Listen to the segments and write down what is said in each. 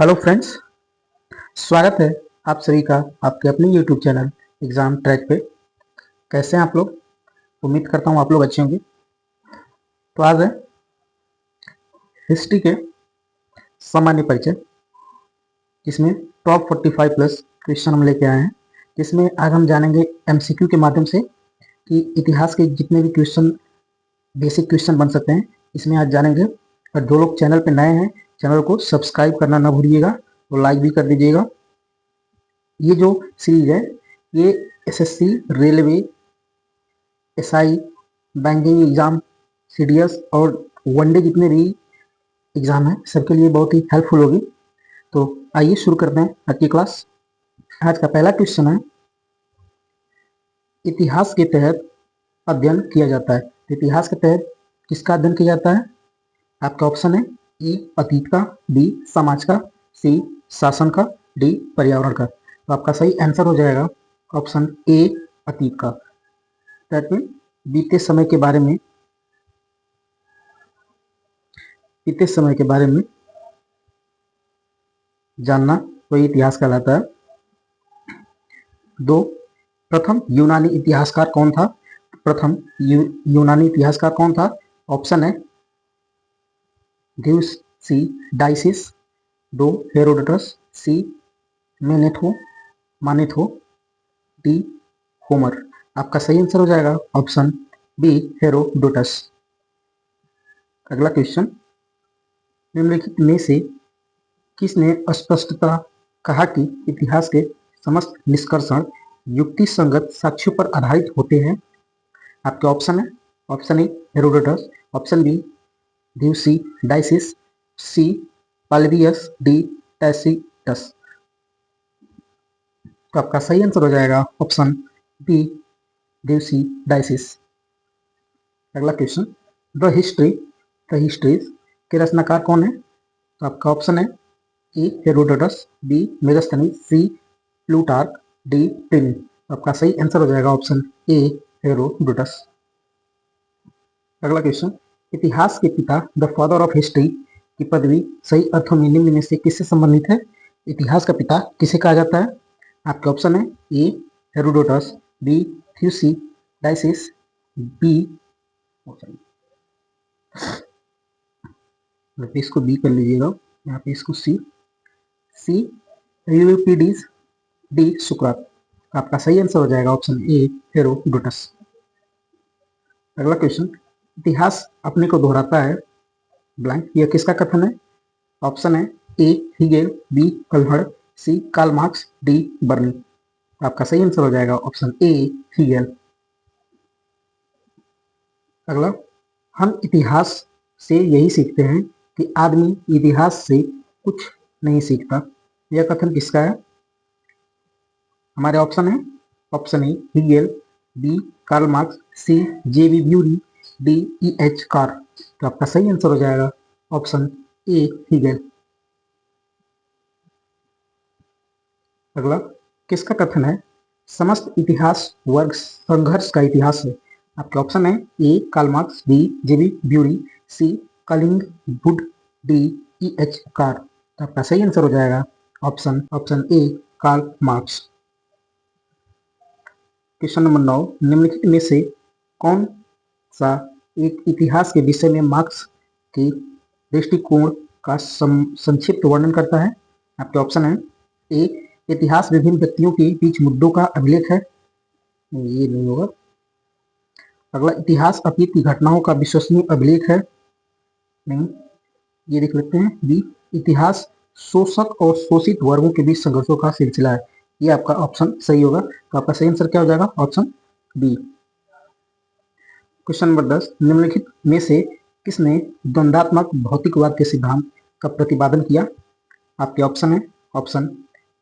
Hello friends, स्वागत है आप सभी का आपके अपने यूट्यूब चैनल एग्ज़ाम ट्रैक पे। कैसे हैं आप लोग? उम्मीद करता हूँ आप लोग अच्छे होंगे। तो आज है हिस्ट्री के सामान्य परिचय, जिसमें टॉप 45 प्लस क्वेश्चन हम लेके आए हैं, जिसमें आज हम जानेंगे एमसीक्यू के माध्यम से कि इतिहास के जितने भी क्वेश्चन बेसिक क्वेश्चन बन सकते हैं, इसमें आज जानेंगे। और जो लोग चैनल पे नए हैं, चैनल को सब्सक्राइब करना ना भूलिएगा और लाइक भी कर दीजिएगा। ये जो सीरीज है ये SSC, railway, SI, banking exam, CDS और वनडे जितने भी एग्जाम है सबके लिए बहुत ही हेल्पफुल होगी। तो आइए शुरू करते हैं आज की क्लास। आज का पहला क्वेश्चन है, इतिहास के तहत अध्ययन किया जाता है। तो इतिहास के तहत किसका अध्ययन किया जाता है? आपका ऑप्शन है ए अतीत का, बी समाज का, सी शासन का, डी पर्यावरण का। तो आपका सही आंसर हो जाएगा ऑप्शन ए अतीत का। दैट मीन बीते समय के बारे में जानना वही इतिहास कहलाता है। दो, प्रथम यूनानी इतिहासकार कौन था? प्रथम यूनानी इतिहासकार कौन था? ऑप्शन है ड्यूस, सी डाइसिस, दो हेरोडोटस, सी मेनेथो मानेथो, डी होमर। आपका सही आंसर हो जाएगा ऑप्शन बी हेरोडोटस। अगला क्वेश्चन, निम्नलिखित में से किसने स्पष्टता कहा कि इतिहास के समस्त निष्कर्षण युक्ति संगत साक्ष्यों पर आधारित होते हैं? आपके ऑप्शन है, option a Herodotus, option b Thucydides, c Polybius, d Tacitus. तो आपका सही आंसर हो जाएगा ऑप्शन बी ड्यूसी डाइसिस। अगला क्वेश्चन, द हिस्ट्रीज के रचनाकार कौन है? तो आपका ऑप्शन है ए हेरोडोटस, बी मेगास्थनीज, सी प्लूटार्क, डी प्लिनी। तो आपका सही आंसर हो जाएगा ऑप्शन ए हेरोडोटस। अगला क्वेश्चन, इतिहास के पिता द फादर ऑफ हिस्ट्री की पदवी सही अर्थों में निम्न में से किससे संबंधित है? इतिहास का पिता किसे कहा जाता है? आपके ऑप्शन है ए हेरोडोटस, बी थ्यूसी डाइसिस, बी इसको बी कर लीजिएगा, यहाँ पे इसको सी यूरिपिडीज, डी सुकरात। आपका सही आंसर हो जाएगा ऑप्शन ए हेरोडोटस। अगला क्वेश्चन, इतिहास अपने को दोहराता है ब्लैंक, यह किसका कथन है? ऑप्शन है ए हीगेल, बी कल्हड़, सी कार्ल मार्क्स, डी बर्नी। आपका सही आंसर हो जाएगा ऑप्शन ए हीगेल। अगला, हम इतिहास से यही सीखते हैं कि आदमी इतिहास से कुछ नहीं सीखता, यह कथन किसका है? हमारे ऑप्शन है, option A Hegel, B Karl Marx, C J B Bury, D E H Carr. तो आपका सही आंसर हो जाएगा ऑप्शन ए हीगेल। अगला, किसका कथन है समस्त इतिहास वर्ग संघर्ष का इतिहास है? आपके ऑप्शन है a Karl Marx, b J B Bury, c Collingwood, d E H Carr. तो आपका सही आंसर हो जाएगा option a Karl Marx. Question number 9, निम्नलिखित में से कौन सा एक इतिहास के विषय में मार्क्स के दृष्टिकोण का संक्षिप्त वर्णन करता है? आपके ऑप्शन है ए इतिहास विभिन्न व्यक्तियों के बीच मुद्दों का अभिलेख है, ये नहीं होगा। अगला, इतिहास अतीत की घटनाओं का विश्वसनीय अभिलेख है, नहीं, ये देख लेते हैं। बी इतिहास शोषक और शोषित वर्गों के बीच संघर्षों का सिलसिला है, ये आपका ऑप्शन सही होगा। तो आपका सही आंसर क्या हो जाएगा? Option B. क्वेश्चन नंबर 10, निम्नलिखित में से किसने द्वंद्वात्मक भौतिकवाद के सिद्धांत का प्रतिपादन किया? आपके ऑप्शन है, option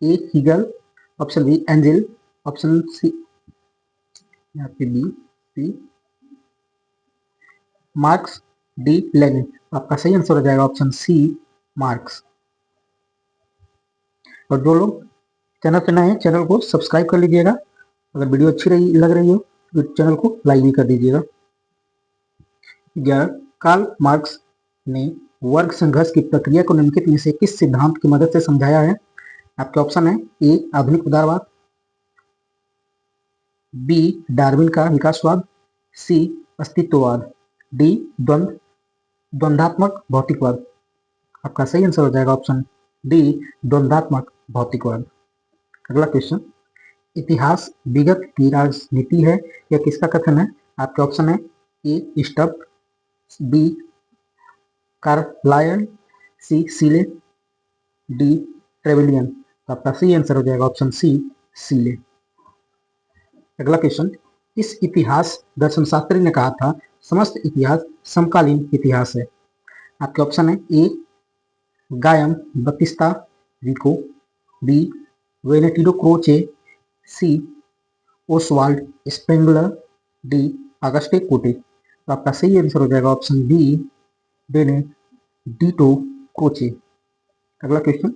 A Hegel, option B Engels, option C यहाँ पे B C Marx, D Lenin. आपका सही आंसर हो जाएगा ऑप्शन सी मार्क्स। और जो लोग चैनल पे नए हैं, चैनल को सब्सक्राइब कर लीजिएगा। अगर वीडियो अच्छी लग रही हो तो चैनल को लाइक भी कर दीजिएगा। 11, कार्ल मार्क्स ने वर्ग संघर्ष की प्रक्रिया को निम्नलिखित में से किस सिद्धांत की मदद से समझाया है? आपके ऑप्शन है ए आधुनिक उदारवाद, बी डार्विन का विकासवाद, सी अस्तित्ववाद, डी द्वंद्वात्मक भौतिकवाद। आपका सही आंसर हो जाएगा ऑप्शन डी द्वंद्वात्मक भौतिकवाद। अगला क्वेश्चन, इतिहास विगत की राजनीति है, यह किसका कथन है? आपके ऑप्शन है ए स्टफ, बी कार्लायल, सी सीले, डी ट्रेवेलियन। तो आपका सही आंसर हो जाएगा ऑप्शन सी सीले। अगला क्वेश्चन, इस इतिहास दर्शन शास्त्री ने कहा था समस्त इतिहास समकालीन इतिहास है। आपके ऑप्शन है a Giambattista Vico, b Benedetto Croce, c Oswald Spengler, d Auguste Comte. तो आपका सही आंसर हो जाएगा ऑप्शन बी बेनेडिटो क्रोचे। अगला क्वेश्चन,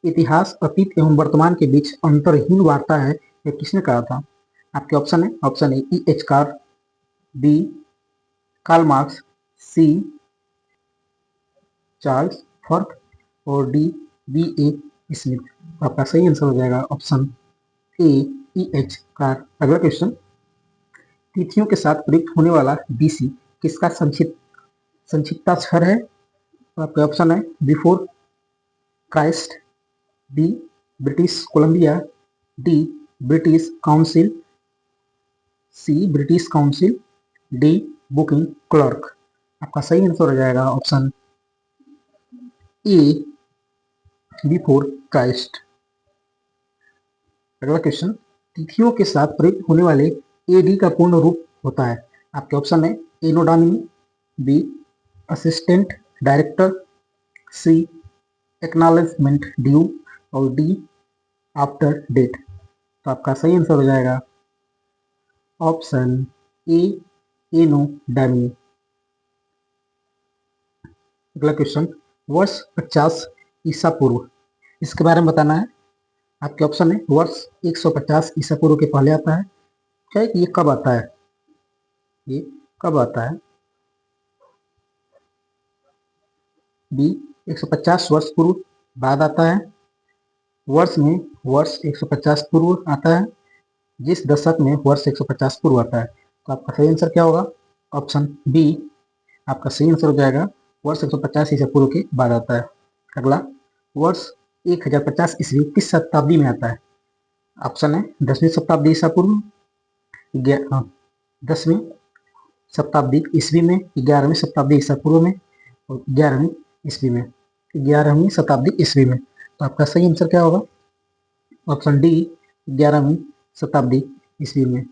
इतिहास अतीत एवं वर्तमान के बीच अंतरहीन वार्ता है, यह किसने कहा था? आपके ऑप्शन है option A H Carr, B Karl Marx, C Charles फर्क और डी बी ए स्मिथ। आपका सही आंसर हो जाएगा ऑप्शन ए एच कार। अगला क्वेश्चन, तिथियों के साथ प्रयुक्त होने वाला बीसी किसका संक्षिप्ताक्षर है? आपके ऑप्शन है before Christ, b British Columbia, d British Council, c British Council, d booking clerk. आपका सही आंसर हो जाएगा ऑप्शन ए बिफोर क्राइस्ट। अगला क्वेश्चन, तिथियों के साथ प्रयुक्त होने वाले एडी का पूर्ण रूप होता है। आपके ऑप्शन है एनोडामिनी, बी असिस्टेंट डायरेक्टर, सी एक्नॉलेजमेंट ड्यू और डी आफ्टर डेट। तो आपका सही आंसर हो जाएगा ऑप्शन ए एनोडामिनी। अगला क्वेश्चन, वर्ष 50 ईसा पूर्व, इसके बारे में बताना है। आपके ऑप्शन है वर्ष 150 ईसा पूर्व के पहले आता है, क्या ये कब आता है? ये कब आता है? बी 150 वर्ष पूर्व बाद आता है, वर्ष में वर्ष 150 पूर्व आता है, जिस दशक में वर्ष 150 पूर्व आता है। तो आपका सही आंसर क्या होगा? ऑप्शन बी आपका सही आंसर हो जाएगा वर्ष 150 ईसा पूर्व के बाद आता है। अगला, वर्ष 1050 ईस्वी किस शताब्दी में आता है? ऑप्शन है 10वीं शताब्दी ईसा पूर्व, 10वीं शताब्दी ईस्वी में, 11वीं शताब्दी ईसा पूर्व में और 11वीं ईस्वी में, 11वीं शताब्दी ईस्वी में। तो आपका सही आंसर क्या होगा? ऑप्शन डी 11वीं शताब्दी ईस्वी में।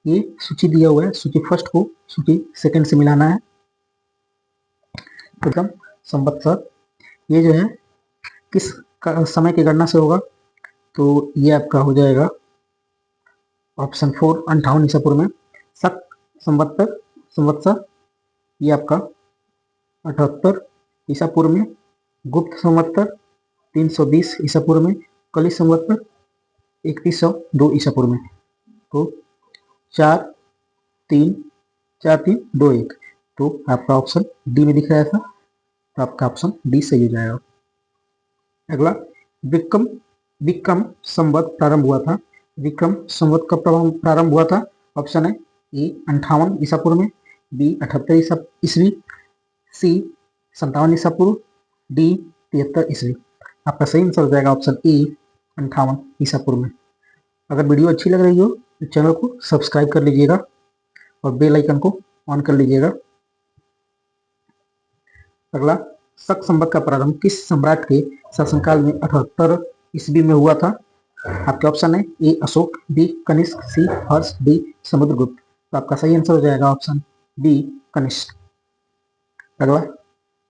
ये सूची दिया हुआ है, सूची फर्स्ट को सूची सेकंड से मिलाना है। प्रथम संवत्सर, ये जो है किस समय की गणना से होगा? तो ये आपका हो जाएगा ऑप्शन 4 58 ईसा पूर्व में। शक संवत्सर ये आपका 78 ईसा पूर्व में, गुप्त संवत्सर 320 ईसा पूर्व में, कली संवत्सर 3102 ईसा पूर्व में। तो 4-3-4-3-2-1, तो आपका ऑप्शन डी में दिख रहा था, तो आपका ऑप्शन डी सही हो जाएगा। अगला, विक्रम संवत प्रारंभ हुआ था, विक्रम संवत कब प्रारंभ हुआ था? ऑप्शन है ए 58 ईसा पूर्व में, बी 78 ईस्वी, सी 57 ईसा पूर्व, डी 73 ईस्वी। आपका सही आंसर हो जाएगा ऑप्शन ए 58 ईसा पूर्व में। अगर वीडियो अच्छी लग रही हो तो चैनल को सब्सक्राइब कर लीजिएगा और बेल आइकन को ऑन कर लीजिएगा। अगला, शक संवत का प्रारंभ किस सम्राट के शासनकाल में 78 ईस्वी में हुआ था? आपके ऑप्शन है ए अशोक, बी कनिष्क, सी हर्ष, डी समुद्रगुप्त। तो आपका सही आंसर हो जाएगा ऑप्शन बी कनिष्क। अगला,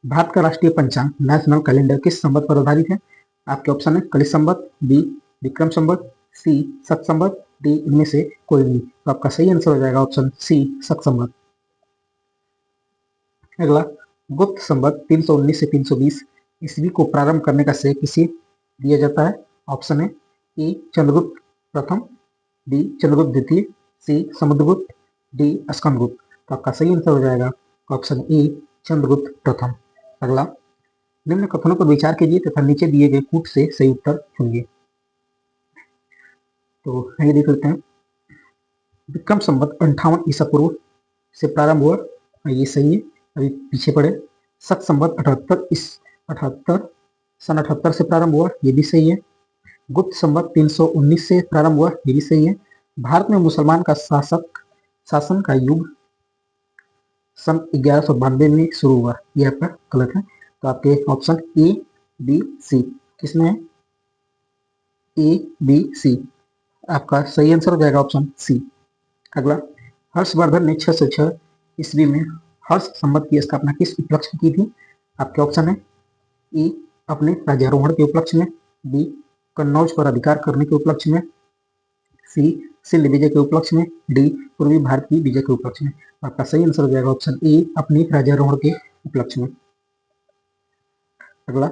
भारत का राष्ट्रीय पंचांग नेशनल कैलेंडर किस संवत पर आधारित है? आपके ऑप्शन है कलिश संवत, बी विक्रम संवत, सी शक संवत, डी इनमें से कोई नहीं। तो आपका सही आंसर हो जाएगा ऑप्शन सी शक संवत। अगला, गुप्त संवत 319 से 320 ईस्वी को प्रारंभ करने का श्रेय किसे दिया जाता है? ऑप्शन है ए चंद्रगुप्त प्रथम, डी चंद्रगुप्त द्वितीय, सी समुद्रगुप्त, डी स्कंदगुप्त। तो आपका सही आंसर हो जाएगा ऑप्शन ए चंद्रगुप्त प्रथम। अगला, निम्न कथनों पर विचार कीजिए तथा नीचे दिए गए कूट से सही उत्तर चुनिए। तो आइए देख लेते हैं। विक्रम संवत 58 ईसा पूर्व से प्रारंभ हुआ, ये सही है, अभी पीछे पड़े। शक संवत 78 सन 78 से प्रारंभ हुआ, ये भी सही है। गुप्त संवत 319 से प्रारंभ हुआ, ये भी सही है। भारत में मुसलमान का शासन का युग सन 1192 में शुरू हुआ, यह आपका गलत है। तो आपके ऑप्शन ए बी सी किसमें है? ए बी सी आपका सही आंसर हो जाएगा ऑप्शन सी। अगला, हर्षवर्धन ने 606 ईस्वी में हर्ष संवत की स्थापना किस उपलक्ष्य में की थी? आपके ऑप्शन है ए अपने राज्यारोहण के उपलक्ष्य में, बी कन्नौज पर अधिकार करने के उपलक्ष्य में, सी सिंध विजय के उपलक्ष्य में, डी पूर्वी भारत की विजय के उपलक्ष्य में। आपका सही आंसर हो जाएगा ऑप्शन ए अपने राज्यारोहण के उपलक्ष्य में। अगला,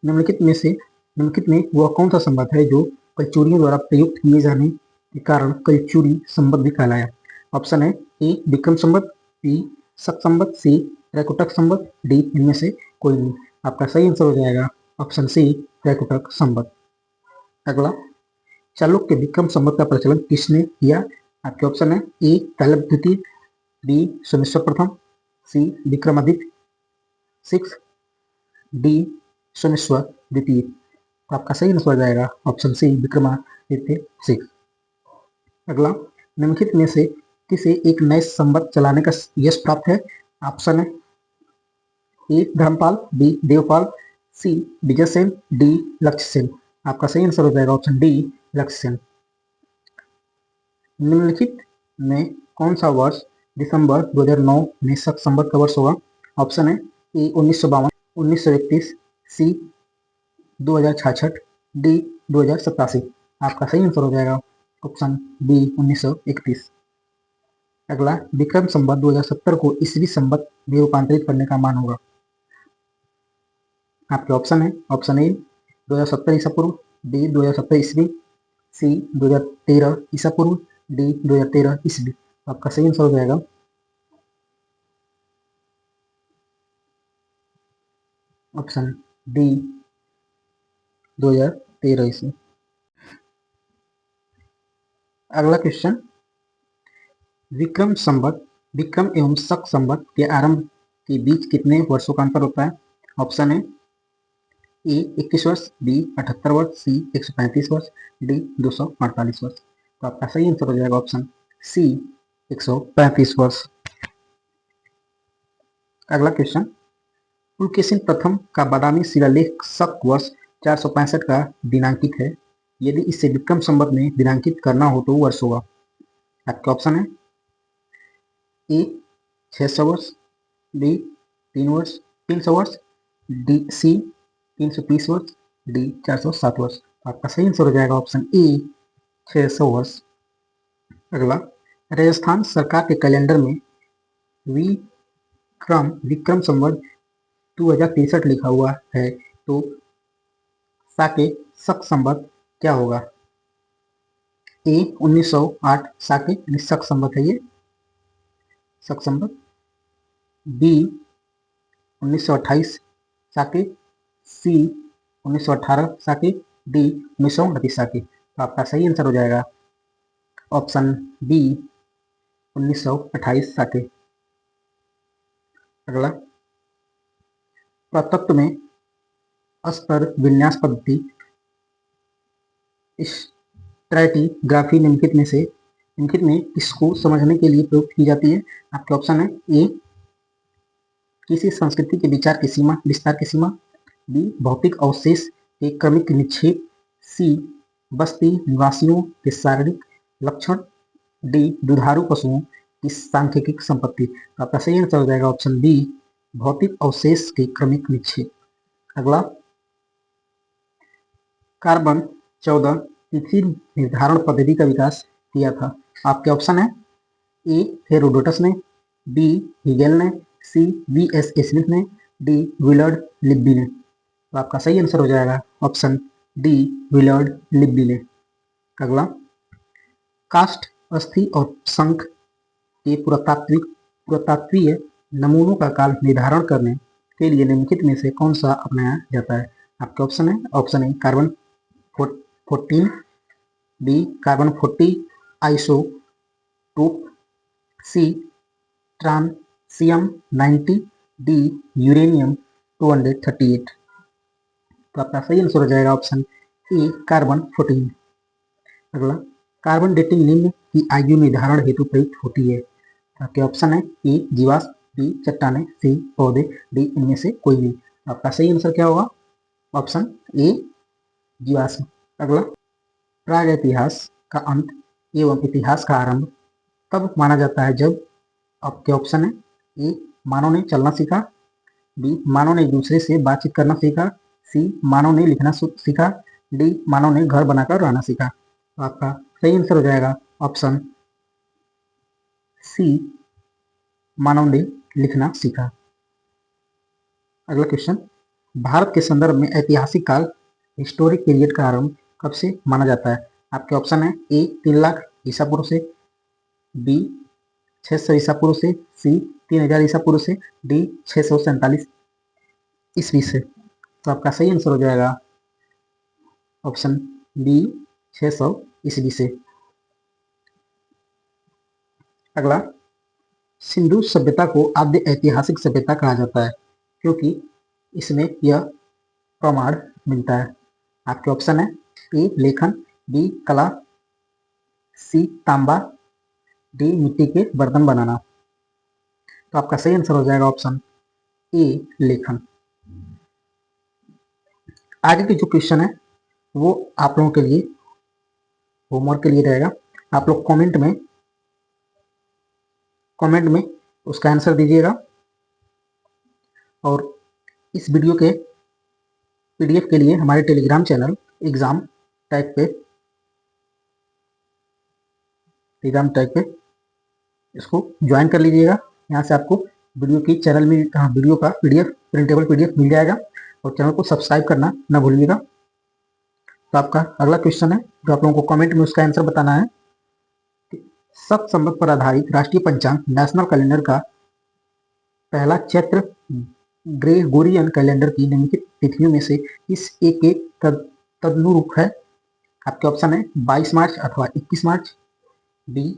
निम्नलिखित में वह कौन सा संवत है जो कलचुरियों द्वारा प्रयुक्त किए जाने के कारण कलचुरी संवत भी कहलाया? ऑप्शन है ए विक्रम संवत, बी शक संवत, सी त्रैकुटक संवत, डी इनमें से कोई नहीं। आपका सही आंसर हो जाएगा ऑप्शन सी त्रैकुटक संवत। अगला, चालुक्य विक्रम संवत का प्रचलन किसने किया? आपके ऑप्शन है ए तालब द्वितीय, बी सोमेश्वर प्रथम, सी विक्रमादित्य 6, डी सोमेश्वर द्वितीय। तो आपका सही आंसर हो जाएगा ऑप्शन सी विक्रमादित्य 6। अगला, निम्नलिखित में से किसे एक नए संवत चलाने का यश प्राप्त है? ऑप्शन है ए धर्मपाल, बी देवपाल, सी विजयसेन, डी लक्ष्यसेन। आपका सही आंसर हो जाएगा ऑप्शन डी लक्ष्यसेन। निम्नलिखित में कौन सा वर्ष दिसंबर 2009 में शक संवत का वर्ष होगा? ऑप्शन है ए 1952, 1931, सी 2066, डी 2087। आपका सही आंसर हो जाएगा ऑप्शन बी 1931। अगला, विक्रम संवत 2070 को ईसवी संवत में रूपांतरित करने का मान होगा। आपके ऑप्शन है ऑप्शन ए 2070 ईसा पूर्व, बी 2070 ईस्वी, सी 2013 ईसा पूर्व, डी 2013 ईस्वी। आपका सही आंसर हो जाएगा ऑप्शन डी 2013 ईस्वी। अगला क्वेश्चन, विक्रम एवं शक संवत के आरंभ के बीच कितने वर्षों का अंतर होता है? ऑप्शन है ए 21 वर्ष, बी 78 वर्ष, सी 135 वर्ष, डी 248 वर्ष। तो आपका सही आंसर हो जाएगा ऑप्शन सी 135 वर्ष। अगला क्वेश्चन, पुलकेशिन प्रथम का बादामी शिलालेख शक वर्ष 465 का दिनांकित है, यदि इसे विक्रम संवत में दिनांकित करना हो तो वर्ष होगा। आपके ऑप्शन है ए 600 वर्ष, बी 300 वर्ष, डी सी 330 वर्ष, डी 407 वर्ष। आपका सही आंसर हो जाएगा ऑप्शन ए 600 वर्ष। अगला, राजस्थान सरकार के कैलेंडर में विक्रम संवत 2063 लिखा हुआ है, तो साके शक संवत क्या होगा? ए 1908 साके यानी शक संवत है ये शक संवत, बी 1928 साके, सी 1918 साके, डी 1929 साके। तो आपका सही आंसर हो जाएगा ऑप्शन बी 1928 साके। अगला, प्रतत्व में स्तर विन्यास पद्धति स्ट्रैटिग्राफी निम्नलिखित में इसको समझने के लिए प्रयुक्त की जाती है। आपके ऑप्शन है ए किसी संस्कृति के विस्तार की सीमा, बी भौतिक अवशेष के क्रमिक निक्षेप, सी बस्ती निवासियों के शारीरिक लक्षण, डी दुधारू पशुओं की सांख्यिकी संपत्ति। तो आपका सही आंसर हो जाएगा ऑप्शन बी भौतिक अवशेष के क्रमिक निक्षेप। अगला, कार्बन 14 तिथि निर्धारण पद्धति का विकास किया था। आपके ऑप्शन है ए हेरोडोटस ने, बी हीगेल ने, सी वी.एस. स्मिथ ने, डी विलर्ड लिब्बी ने। तो आपका सही आंसर हो जाएगा ऑप्शन डी विलर्ड लिब्बी ने। अगला, काष्ठ, अस्थि और शंख के पुरातात्वीय नमूनों का काल निर्धारण करने के लिए निम्नलिखित में से कौन सा अपनाया जाता है? आपके option a carbon 14, b carbon 40 isotope, c strontium 90, d uranium 238। तो आपका सही आंसर हो जाएगा ऑप्शन ए कार्बन 14। अगला, कार्बन डेटिंग निम्न की आयु निर्धारण हेतु प्रयुक्त होती है। आपके ऑप्शन है ए जीवाश्म, बी चट्टाने, सी पौधे, डी इनमें से कोई नहीं। आपका सही आंसर क्या होगा? ऑप्शन ए जीवाश्म। अगला, प्रागैतिहास का अंत एवं इतिहास का आरंभ तब माना जाता है जब, आपके ऑप्शन है ए मानव ने चलना सीखा, बी मानव ने एक दूसरे से बातचीत करना सीखा, सी मानव ने लिखना सीखा, डी मानव ने घर बनाकर रहना सीखा। तो आपका सही आंसर हो जाएगा ऑप्शन सी मानव ने लिखना सीखा। अगला क्वेश्चन, भारत के संदर्भ में ऐतिहासिक काल हिस्टोरिक पीरियड का आरंभ कब से माना जाता है? आपके ऑप्शन है ए 3 लाख ईसा पूर्व से, बी 600 ईसा पूर्व से, सी 3000 ईसा पूर्व से, डी 647 ईस्वी से। तो आपका सही आंसर हो जाएगा ऑप्शन बी 600 ईस्वी से। अगला, सिंधु सभ्यता को आद्य ऐतिहासिक सभ्यता कहा जाता है क्योंकि इसमें यह प्रमाण मिलता है। आपके ऑप्शन है ए लेखन, बी कला, सी तांबा, डी मिट्टी के बर्तन बनाना। तो आपका सही आंसर हो जाएगा ऑप्शन ए लेखन। आगे की जो क्वेश्चन है वो आप लोगों के लिए होमवर्क के लिए रहेगा। आप लोग कमेंट में उसका आंसर दीजिएगा और इस वीडियो के पीडीएफ के लिए हमारे टेलीग्राम चैनल एग्जाम टैग पे इसको ज्वाइन कर लीजिएगा। यहाँ से आपको वीडियो की चैनल में वीडियो का पीडीएफ, प्रिंटेबल पीडीएफ मिल जाएगा और चैनल को सब्सक्राइब करना ना भूलिएगा। तो आपका अगला क्वेश्चन है जो आप लोगों को कमेंट में उसका आंसर बताना है। सप्त संवत पर आधारित राष्ट्रीय पंचांग नेशनल कैलेंडर का पहला चैत्र ग्रेगोरियन कैलेंडर की निम्नलिखित तिथियों में से किस एक के तदनुरूप है? आपके ऑप्शन है 22 मार्च अथवा 21 मार्च, बी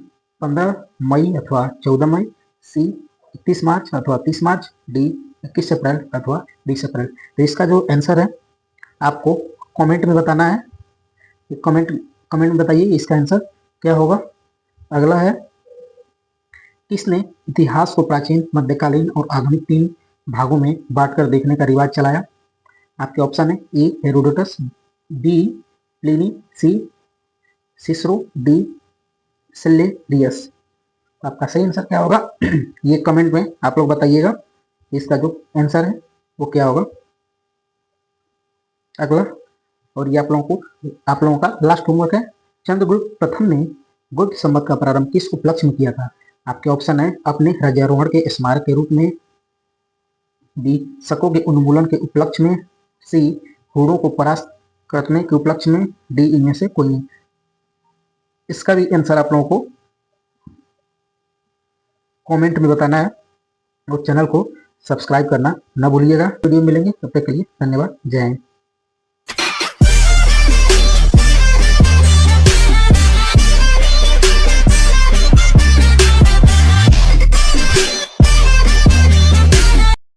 15 मई अथवा 14 मई, सी 31 मार्च अथवा 30 मार्च, डी 21 अप्रैल अथवा 20 अप्रैल। तो इसका जो आंसर है आपको कमेंट में बताना है। कमेंट में बताइए इसका आंसर क्या होगा। अगला है, किसने इतिहास को प्राचीन, मध्यकालीन और आधुनिक 3 भागों में बांटकर देखने का रिवाज चलाया? आपके ऑप्शन है ए हेरोडोटस, बी प्लिनी, सी सिसरो, डी सिलेरियस। आपका सही आंसर क्या होगा ये कमेंट में आप लोग बताइएगा, इसका जो आंसर है वो क्या होगा। अगला, और ये आप लोगों का लास्ट होमवर्क है। चंद्रगुप्त प्रथम ने गुप्त संवत का प्रारंभ किस उपलक्ष्य में किया था? आपके ऑप्शन है अपने राज्यारोहण के स्मारक के रूप में, बी शकों के उन्मूलन के उपलक्ष्य में, सी हुड़ों को परास्त करने के उपलक्ष्य में, डी इनमें से कोई नहीं। इसका भी आंसर आप लोगों को कमेंट में बताना है और चैनल को सब्सक्राइब करना ना भूलिएगा। वीडियो मिलेंगे, तब तक के लिए धन्यवाद। जय हिंद।